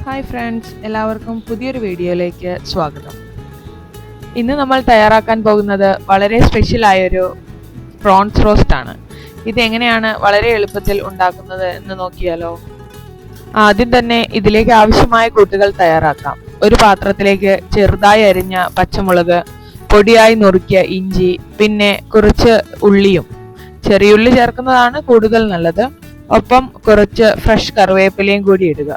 Hi friends, എല്ലാവർക്കും പുതിയൊരു വീഡിയോയിലേക്ക് സ്വാഗതം. ഇന്ന് നമ്മൾ തയ്യാറാക്കാൻ പോകുന്നത് വളരെ സ്പെഷ്യലായൊരു പ്രോൺസ് റോസ്റ്റ് ആണ്. ഇതെങ്ങനെയാണ് വളരെ എളുപ്പത്തിൽ ഉണ്ടാക്കുന്നത് എന്ന് നോക്കിയാലോ. ആദ്യം തന്നെ ഇതിലേക്ക് ആവശ്യമായ കൂട്ടുകൾ തയ്യാറാക്കാം. ഒരു പാത്രത്തിലേക്ക് ചെറുതായി അരിഞ്ഞ പച്ചമുളക്, പൊടിയായി നുറുക്കിയ ഇഞ്ചി, പിന്നെ കുറച്ച് ഉള്ളിയും, ചെറിയുള്ളി ചേർക്കുന്നതാണ് കൂടുതൽ നല്ലത്. ഒപ്പം കുറച്ച് ഫ്രഷ് കറിവേപ്പിലയും കൂടി ഇടുക.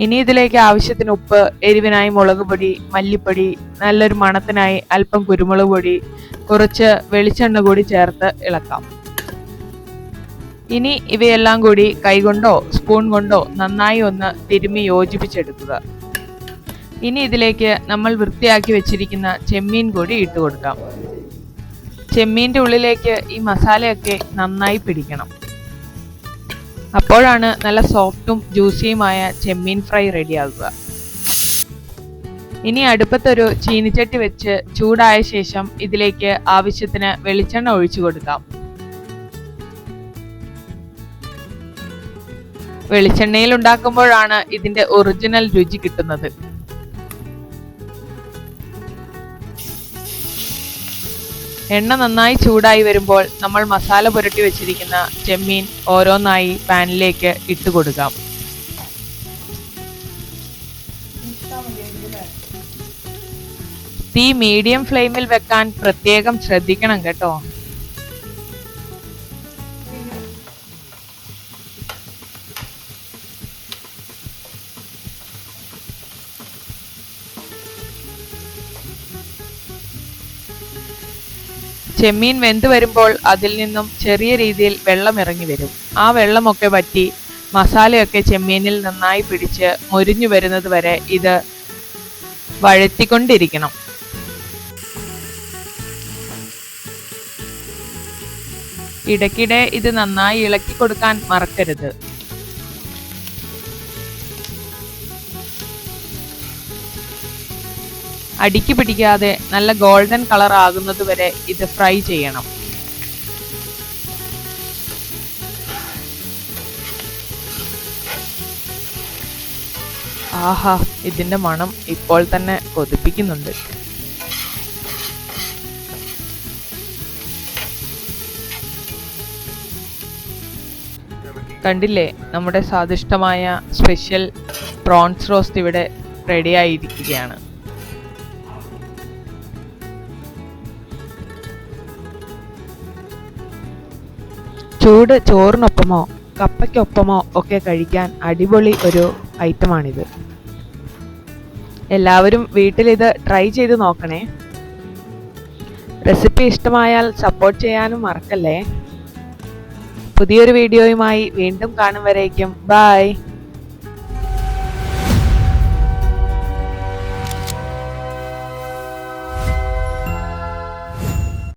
ഇനി ഇതിലേക്ക് ആവശ്യത്തിന് ഉപ്പ്, എരിവിനായി മുളക് പൊടി, മല്ലിപ്പൊടി, നല്ലൊരു മണത്തിനായി അല്പം കുരുമുളക് പൊടി, കുറച്ച് വെളിച്ചെണ്ണ കൂടി ചേർത്ത് ഇളക്കാം. ഇനി ഇവയെല്ലാം കൂടി കൈകൊണ്ടോ സ്പൂൺ കൊണ്ടോ നന്നായി ഒന്ന് തിരുമ്മി യോജിപ്പിച്ചെടുക്കുക. ഇനി ഇതിലേക്ക് നമ്മൾ വൃത്തിയാക്കി വെച്ചിരിക്കുന്ന ചെമ്മീൻ കൂടി ഇട്ട് കൊടുക്കാം. ചെമ്മീൻ്റെ ഉള്ളിലേക്ക് ഈ മസാലയൊക്കെ നന്നായി പിടിക്കണം. അപ്പോഴാണ് നല്ല സോഫ്റ്റും ജ്യൂസിയുമായ ചെമ്മീൻ ഫ്രൈ റെഡിയാകുക. ഇനി അടുപ്പത്തൊരു ചീനിച്ചട്ടി വെച്ച് ചൂടായ ശേഷം ഇതിലേക്ക് ആവശ്യത്തിന് വെളിച്ചെണ്ണ ഒഴിച്ചു കൊടുക്കാം. വെളിച്ചെണ്ണയിൽ ഉണ്ടാക്കുമ്പോഴാണ് ഇതിന്റെ ഒറിജിനൽ രുചി കിട്ടുന്നത്. എണ്ണ നന്നായി ചൂടായി വരുമ്പോൾ നമ്മൾ മസാല പുരട്ടി വെച്ചിരിക്കുന്ന ചെമ്മീൻ ഓരോന്നായി പാനിലേക്ക് ഇട്ട് കൊടുക്കാം. തീ മീഡിയം ഫ്ലെയിമിൽ വെക്കാൻ പ്രത്യേകം ശ്രദ്ധിക്കണം കേട്ടോ. ചെമ്മീൻ വെന്ത് വരുമ്പോൾ അതിൽ നിന്നും ചെറിയ രീതിയിൽ വെള്ളം ഇറങ്ങി വരും. ആ വെള്ളമൊക്കെ വറ്റി മസാലയൊക്കെ ചെമ്മീനിൽ നന്നായി പിടിച്ച് മൊരിഞ്ഞു വരുന്നത് വരെ ഇത് വഴറ്റിക്കൊണ്ടിരിക്കണം. ഇടയ്ക്കിടെ ഇത് നന്നായി ഇളക്കി കൊടുക്കാൻ മറക്കരുത്. അടിക്ക് പിടിക്കാതെ നല്ല ഗോൾഡൻ കളർ ആകുന്നത് വരെ ഇത് ഫ്രൈ ചെയ്യണം. ആഹാ, ഇതിന്റെ മണം ഇപ്പോൾ തന്നെ കൊതിപ്പിക്കുന്നുണ്ട്. കണ്ടില്ലേ, നമ്മുടെ സ്വാദിഷ്ടമായ സ്പെഷ്യൽ പ്രോൺസ് റോസ്റ്റ് ഇവിടെ റെഡിയായിരിക്കുകയാണ്. ചൂട് ചോറിനൊപ്പമോ കപ്പയ്ക്കൊപ്പമോ ഒക്കെ കഴിക്കാൻ അടിപൊളി ഒരു ഐറ്റമാണിത്. എല്ലാവരും വീട്ടിലിത് ട്രൈ ചെയ്ത് നോക്കണേ. റെസിപ്പി ഇഷ്ടമായാൽ സപ്പോർട്ട് ചെയ്യാനും മറക്കല്ലേ. പുതിയൊരു വീഡിയോയുമായി വീണ്ടും കാണും വരേക്കും ബൈ.